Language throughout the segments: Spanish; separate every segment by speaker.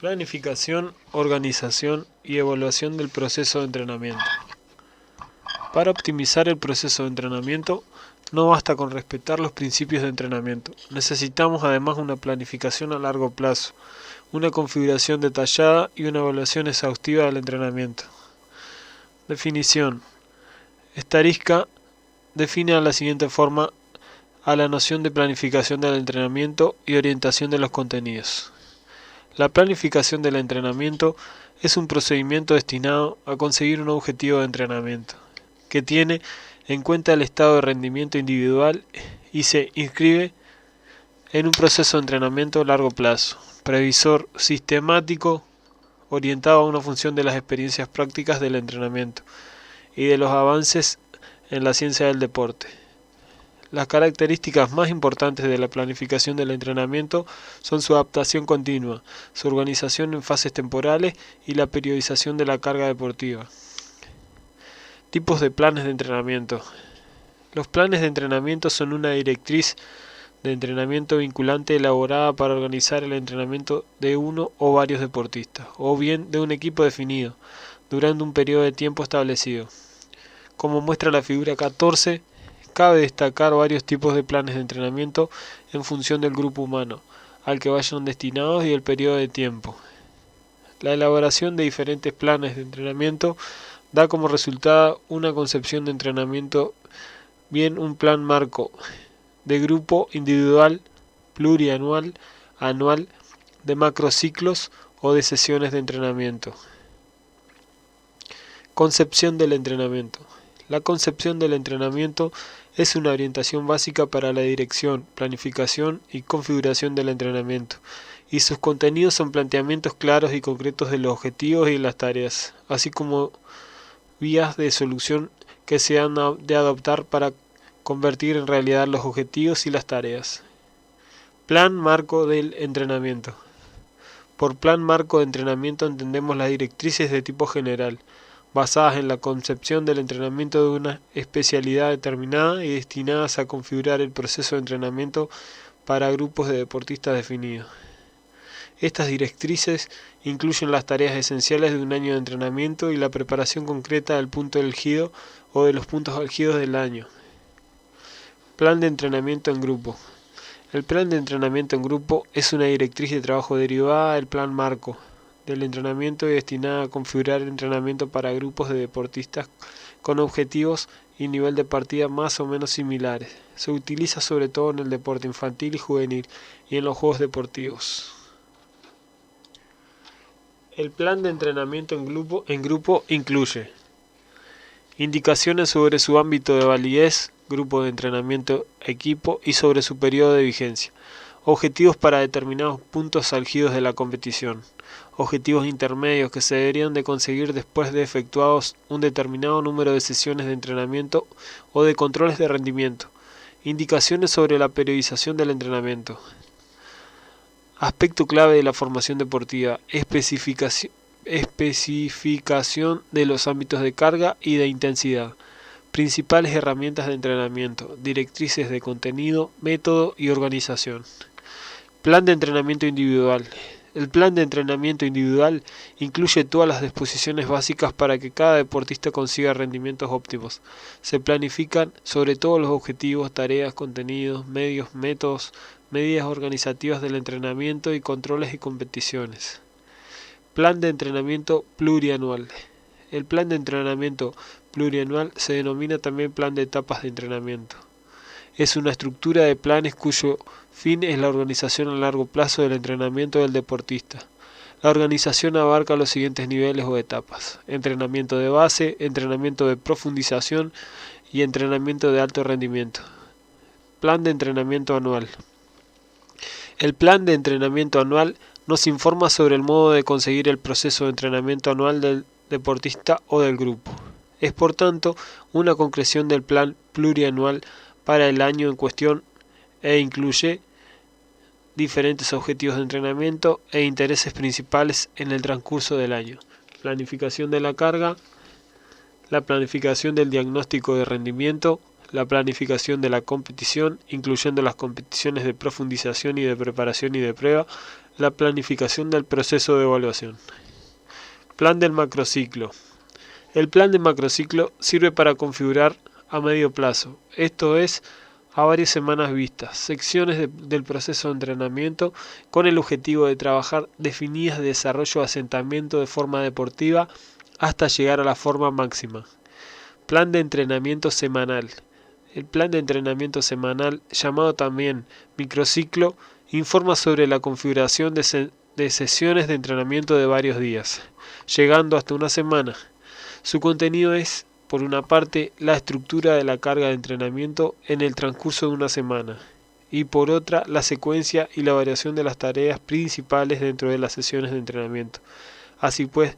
Speaker 1: Planificación, organización y evaluación del proceso de entrenamiento. Para optimizar el proceso de entrenamiento, no basta con respetar los principios de entrenamiento. Necesitamos además una planificación a largo plazo, una configuración detallada y una evaluación exhaustiva del entrenamiento. Definición. Starisca define de la siguiente forma a la noción de planificación del entrenamiento y orientación de los contenidos. La planificación del entrenamiento es un procedimiento destinado a conseguir un objetivo de entrenamiento, que tiene en cuenta el estado de rendimiento individual y se inscribe en un proceso de entrenamiento a largo plazo, previsor, sistemático, orientado a una función de las experiencias prácticas del entrenamiento y de los avances en la ciencia del deporte. Las características más importantes de la planificación del entrenamiento son su adaptación continua, su organización en fases temporales y la periodización de la carga deportiva. Tipos de planes de entrenamiento. Los planes de entrenamiento son una directriz de entrenamiento vinculante elaborada para organizar el entrenamiento de uno o varios deportistas, o bien de un equipo definido, durante un periodo de tiempo establecido. Como muestra la figura 14, cabe destacar varios tipos de planes de entrenamiento en función del grupo humano al que vayan destinados y el periodo de tiempo. La elaboración de diferentes planes de entrenamiento da como resultado una concepción de entrenamiento, bien un plan marco, de grupo, individual, plurianual, anual, de macrociclos o de sesiones de entrenamiento. Concepción del entrenamiento. La concepción del entrenamiento es una orientación básica para la dirección, planificación y configuración del entrenamiento, y sus contenidos son planteamientos claros y concretos de los objetivos y las tareas, así como vías de solución que se han de adoptar para convertir en realidad los objetivos y las tareas. Plan marco del entrenamiento. Por plan marco de entrenamiento entendemos las directrices de tipo general, basadas en la concepción del entrenamiento de una especialidad determinada y destinadas a configurar el proceso de entrenamiento para grupos de deportistas definidos. Estas directrices incluyen las tareas esenciales de un año de entrenamiento y la preparación concreta del punto álgido o de los puntos álgidos del año. Plan de entrenamiento en grupo. El plan de entrenamiento en grupo es una directriz de trabajo derivada del plan marco del entrenamiento y destinada a configurar el entrenamiento para grupos de deportistas con objetivos y nivel de partida más o menos similares. Se utiliza sobre todo en el deporte infantil y juvenil y en los juegos deportivos. El plan de entrenamiento en grupo incluye indicaciones sobre su ámbito de validez, grupo de entrenamiento, equipo y sobre su periodo de vigencia. Objetivos para determinados puntos álgidos de la competición. Objetivos intermedios que se deberían de conseguir después de efectuados un determinado número de sesiones de entrenamiento o de controles de rendimiento. Indicaciones sobre la periodización del entrenamiento. Aspecto clave de la formación deportiva. Especificación de los ámbitos de carga y de intensidad. Principales herramientas de entrenamiento, directrices de contenido, método y organización. Plan de entrenamiento individual. El plan de entrenamiento individual incluye todas las disposiciones básicas para que cada deportista consiga rendimientos óptimos. Se planifican sobre todo los objetivos, tareas, contenidos, medios, métodos, medidas organizativas del entrenamiento y controles y competiciones. Plan de entrenamiento plurianual. El plan de entrenamiento plurianual se denomina también plan de etapas de entrenamiento. Es una estructura de planes cuyo fin es la organización a largo plazo del entrenamiento del deportista. La organización abarca los siguientes niveles o etapas: entrenamiento de base, entrenamiento de profundización y entrenamiento de alto rendimiento. Plan de entrenamiento anual. El plan de entrenamiento anual nos informa sobre el modo de conseguir el proceso de entrenamiento anual del deportista o del grupo. Es por tanto una concreción del plan plurianual para el año en cuestión e incluye diferentes objetivos de entrenamiento e intereses principales en el transcurso del año. Planificación de la carga, la planificación del diagnóstico de rendimiento, la planificación de la competición, incluyendo las competiciones de profundización y de preparación y de prueba, La planificación del proceso de evaluación. Plan del macrociclo. El plan de macrociclo sirve para configurar a medio plazo, esto es, a varias semanas vistas, secciones del proceso de entrenamiento con el objetivo de trabajar definidas de desarrollo de asentamiento de forma deportiva hasta llegar a la forma máxima. Plan de entrenamiento semanal. El plan de entrenamiento semanal, llamado también microciclo, informa sobre la configuración de sesiones de entrenamiento de varios días, llegando hasta una semana. Su contenido es, por una parte, la estructura de la carga de entrenamiento en el transcurso de una semana, y por otra, la secuencia y la variación de las tareas principales dentro de las sesiones de entrenamiento. Así pues,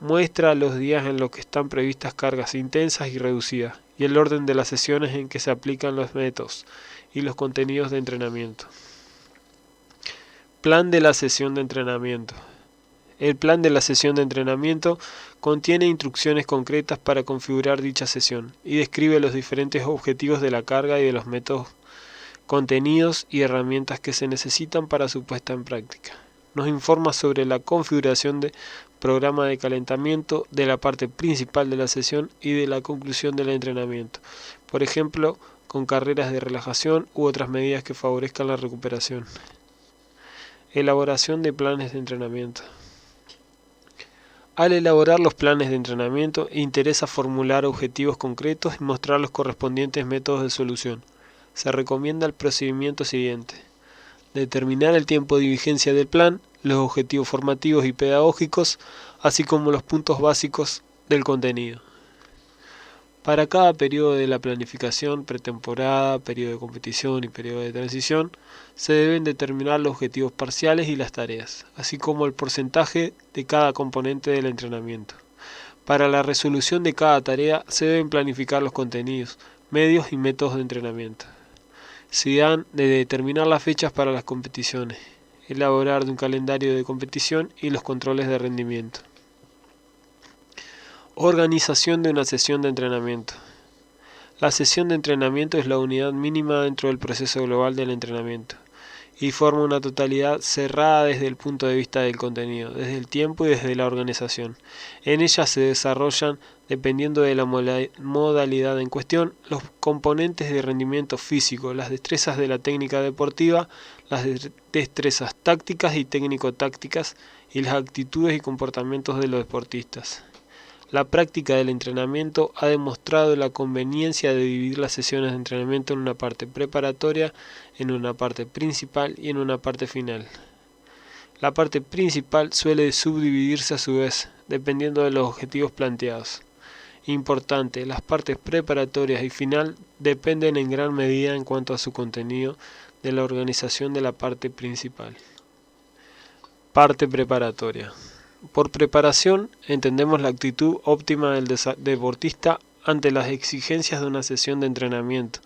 Speaker 1: muestra los días en los que están previstas cargas intensas y reducidas, y el orden de las sesiones en que se aplican los métodos y los contenidos de entrenamiento. Plan de la sesión de entrenamiento. El plan de la sesión de entrenamiento contiene instrucciones concretas para configurar dicha sesión y describe los diferentes objetivos de la carga y de los métodos, contenidos y herramientas que se necesitan para su puesta en práctica. Nos informa sobre la configuración de programa de calentamiento, de la parte principal de la sesión y de la conclusión del entrenamiento, por ejemplo, con carreras de relajación u otras medidas que favorezcan la recuperación. Elaboración de planes de entrenamiento. Al elaborar los planes de entrenamiento, interesa formular objetivos concretos y mostrar los correspondientes métodos de solución. Se recomienda el procedimiento siguiente: determinar el tiempo de vigencia del plan, los objetivos formativos y pedagógicos, así como los puntos básicos del contenido. Para cada periodo de la planificación, pretemporada, periodo de competición y periodo de transición, se deben determinar los objetivos parciales y las tareas, así como el porcentaje de cada componente del entrenamiento. Para la resolución de cada tarea se deben planificar los contenidos, medios y métodos de entrenamiento. Se han de determinar las fechas para las competiciones, elaborar un calendario de competición y los controles de rendimiento. Organización de una sesión de entrenamiento. La sesión de entrenamiento es la unidad mínima dentro del proceso global del entrenamiento y forma una totalidad cerrada desde el punto de vista del contenido, desde el tiempo y desde la organización. En ella se desarrollan, dependiendo de la modalidad en cuestión, los componentes de rendimiento físico, las destrezas de la técnica deportiva, las destrezas tácticas y técnico-tácticas y las actitudes y comportamientos de los deportistas. La práctica del entrenamiento ha demostrado la conveniencia de dividir las sesiones de entrenamiento en una parte preparatoria, en una parte principal y en una parte final. La parte principal suele subdividirse a su vez, dependiendo de los objetivos planteados. Importante, las partes preparatorias y final dependen en gran medida en cuanto a su contenido de la organización de la parte principal. Parte preparatoria. Por preparación entendemos la actitud óptima del deportista ante las exigencias de una sesión de entrenamiento,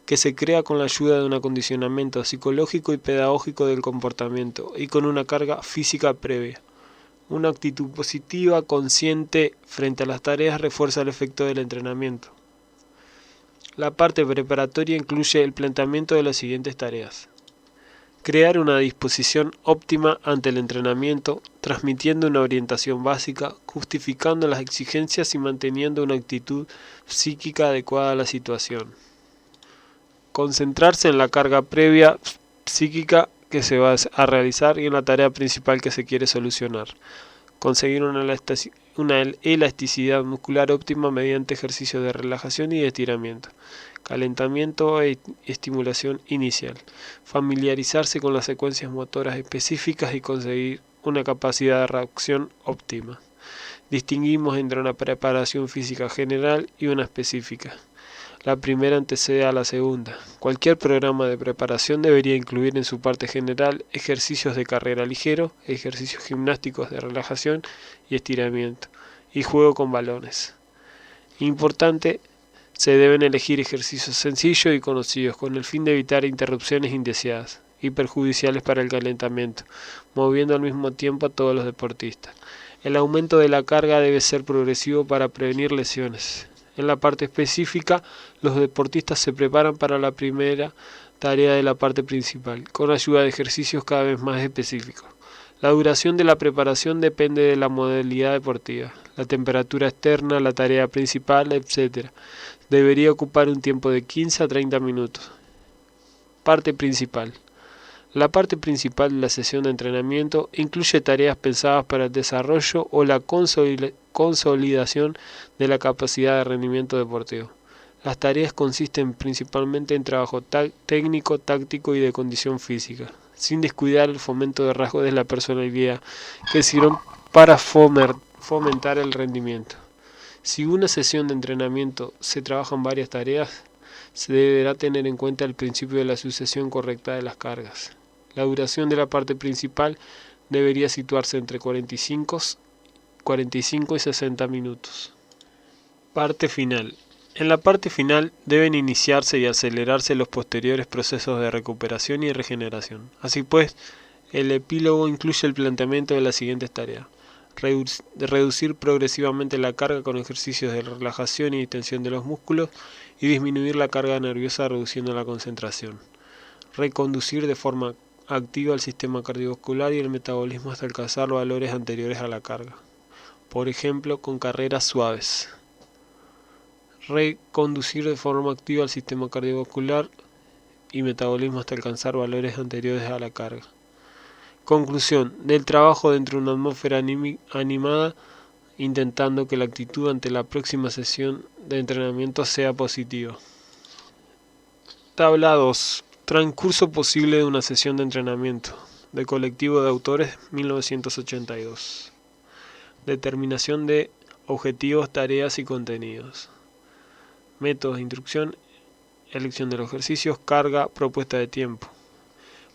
Speaker 1: que se crea con la ayuda de un acondicionamiento psicológico y pedagógico del comportamiento y con una carga física previa. Una actitud positiva, consciente frente a las tareas refuerza el efecto del entrenamiento. La parte preparatoria incluye el planteamiento de las siguientes tareas: crear una disposición óptima ante el entrenamiento, transmitiendo una orientación básica, justificando las exigencias y manteniendo una actitud psíquica adecuada a la situación. Concentrarse en la carga previa psíquica que se va a realizar y en la tarea principal que se quiere solucionar. Conseguir una elasticidad muscular óptima mediante ejercicios de relajación y de estiramiento. Calentamiento e estimulación inicial. Familiarizarse con las secuencias motoras específicas y conseguir una capacidad de reacción óptima. Distinguimos entre una preparación física general y una específica. La primera antecede a la segunda. Cualquier programa de preparación debería incluir en su parte general ejercicios de carrera ligero, ejercicios gimnásticos de relajación y estiramiento, y juego con balones. Importante, se deben elegir ejercicios sencillos y conocidos con el fin de evitar interrupciones indeseadas y perjudiciales para el calentamiento, moviendo al mismo tiempo a todos los deportistas. El aumento de la carga debe ser progresivo para prevenir lesiones. En la parte específica, los deportistas se preparan para la primera tarea de la parte principal, con ayuda de ejercicios cada vez más específicos. La duración de la preparación depende de la modalidad deportiva, la temperatura externa, la tarea principal, etc. Debería ocupar un tiempo de 15 a 30 minutos. Parte principal. La parte principal de la sesión de entrenamiento incluye tareas pensadas para el desarrollo o la consolidación de la capacidad de rendimiento deportivo. Las tareas consisten principalmente en trabajo técnico, táctico y de condición física, sin descuidar el fomento de rasgos de la personalidad que sirven para fomentar el rendimiento. Si una sesión de entrenamiento se trabajan varias tareas, se deberá tener en cuenta el principio de la sucesión correcta de las cargas. La duración de la parte principal debería situarse entre 45 y 60 minutos. Parte final. En la parte final deben iniciarse y acelerarse los posteriores procesos de recuperación y regeneración. Así pues, el epílogo incluye el planteamiento de las siguientes tareas. Reducir progresivamente la carga con ejercicios de relajación y distensión de los músculos y disminuir la carga nerviosa reduciendo la concentración. Reconducir de forma activa el sistema cardiovascular y el metabolismo hasta alcanzar los valores anteriores a la carga. Por ejemplo, con carreras suaves. Reconducir de forma activa el sistema cardiovascular y metabolismo hasta alcanzar valores anteriores a la carga. Conclusión del trabajo dentro de una atmósfera animada, intentando que la actitud ante la próxima sesión de entrenamiento sea positiva. Tabla 2. Transcurso posible de una sesión de entrenamiento. De Colectivo de Autores, 1982. Determinación de objetivos, tareas y contenidos. Métodos de instrucción, elección de los ejercicios, carga, propuesta de tiempo.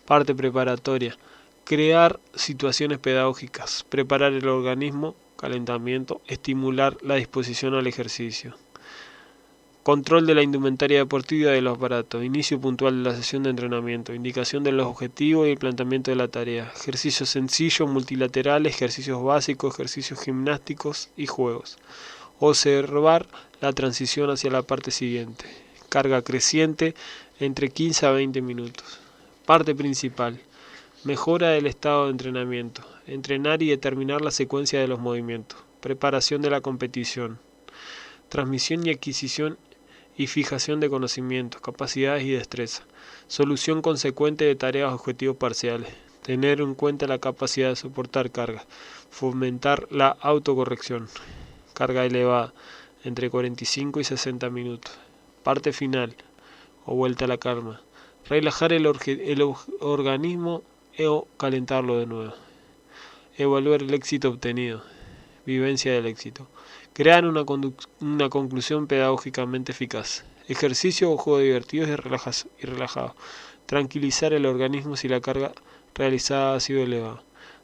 Speaker 1: Parte preparatoria. Crear situaciones pedagógicas, preparar el organismo, calentamiento, estimular la disposición al ejercicio. Control de la indumentaria deportiva y de los aparatos, inicio puntual de la sesión de entrenamiento, indicación de los objetivos y el planteamiento de la tarea, ejercicios sencillos, multilaterales, ejercicios básicos, ejercicios gimnásticos y juegos. Observar la transición hacia la parte siguiente, carga creciente entre 15 a 20 minutos. Parte principal. Mejora del estado de entrenamiento. Entrenar y determinar la secuencia de los movimientos. Preparación de la competición. Transmisión y adquisición y fijación de conocimientos, capacidades y destreza. Solución consecuente de tareas o objetivos parciales. Tener en cuenta la capacidad de soportar cargas. Fomentar la autocorrección. Carga elevada, entre 45 y 60 minutos. Parte final, o vuelta a la calma. Relajar el organismo o calentarlo de nuevo. Evaluar el éxito obtenido. Vivencia del éxito. Crear una conclusión pedagógicamente eficaz. Ejercicio o juego divertidos y relajados. Tranquilizar el organismo si la carga realizada ha sido elevada.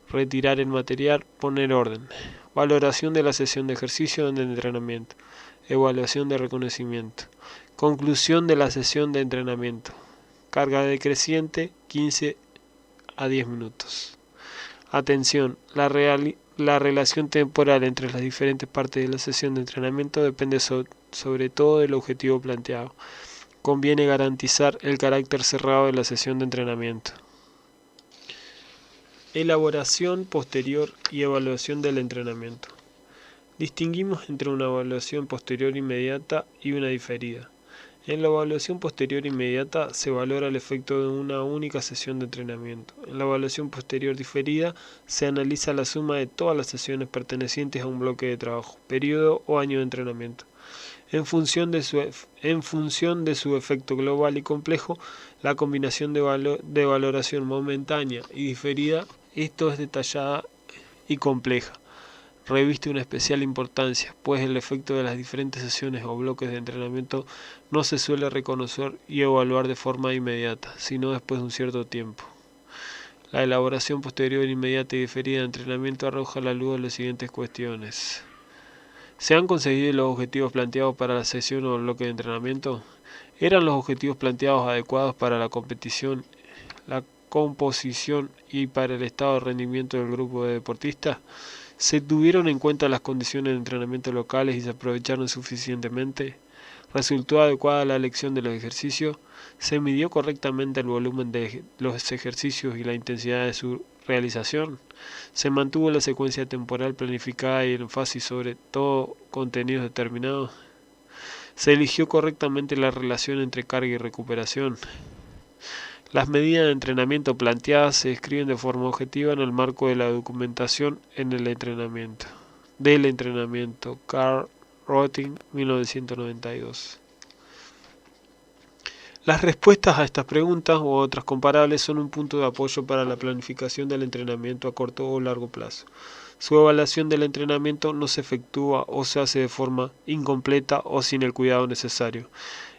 Speaker 1: Retirar el material, poner orden. Valoración de la sesión de ejercicio de entrenamiento. Evaluación de reconocimiento. Conclusión de la sesión de entrenamiento. Carga decreciente, 15 a 10 minutos. Atención, la relación temporal entre las diferentes partes de la sesión de entrenamiento depende sobre todo del objetivo planteado. Conviene garantizar el carácter cerrado de la sesión de entrenamiento. Elaboración posterior y evaluación del entrenamiento. Distinguimos entre una evaluación posterior inmediata y una diferida. En la evaluación posterior inmediata se valora el efecto de una única sesión de entrenamiento. En la evaluación posterior diferida se analiza la suma de todas las sesiones pertenecientes a un bloque de trabajo, periodo o año de entrenamiento. En función de su efecto global y complejo, la combinación de valoración momentánea y diferida, esto es detallada y compleja. Reviste una especial importancia, pues el efecto de las diferentes sesiones o bloques de entrenamiento no se suele reconocer y evaluar de forma inmediata, sino después de un cierto tiempo. La elaboración posterior, inmediata y diferida de entrenamiento arroja a la luz las siguientes cuestiones. ¿Se han conseguido los objetivos planteados para la sesión o bloque de entrenamiento? ¿Eran los objetivos planteados adecuados para la competición, la composición y para el estado de rendimiento del grupo de deportistas? ¿Se tuvieron en cuenta las condiciones de entrenamiento locales y se aprovecharon suficientemente? ¿Resultó adecuada la elección de los ejercicios? ¿Se midió correctamente el volumen de los ejercicios y la intensidad de su realización? ¿Se mantuvo la secuencia temporal planificada y el énfasis sobre todo contenidos determinados? ¿Se eligió correctamente la relación entre carga y recuperación? Las medidas de entrenamiento planteadas se describen de forma objetiva en el marco de la documentación del entrenamiento. Carl Rotting, 1992. Las respuestas a estas preguntas u otras comparables son un punto de apoyo para la planificación del entrenamiento a corto o largo plazo. Su evaluación del entrenamiento no se efectúa o se hace de forma incompleta o sin el cuidado necesario.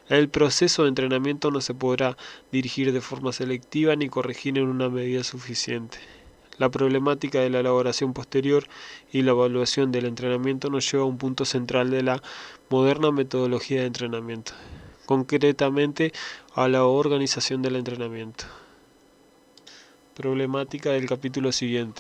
Speaker 1: El proceso de entrenamiento no se podrá dirigir de forma selectiva ni corregir en una medida suficiente. La problemática de la elaboración posterior y la evaluación del entrenamiento nos lleva a un punto central de la moderna metodología de entrenamiento, concretamente a la organización del entrenamiento. Problemática del capítulo siguiente.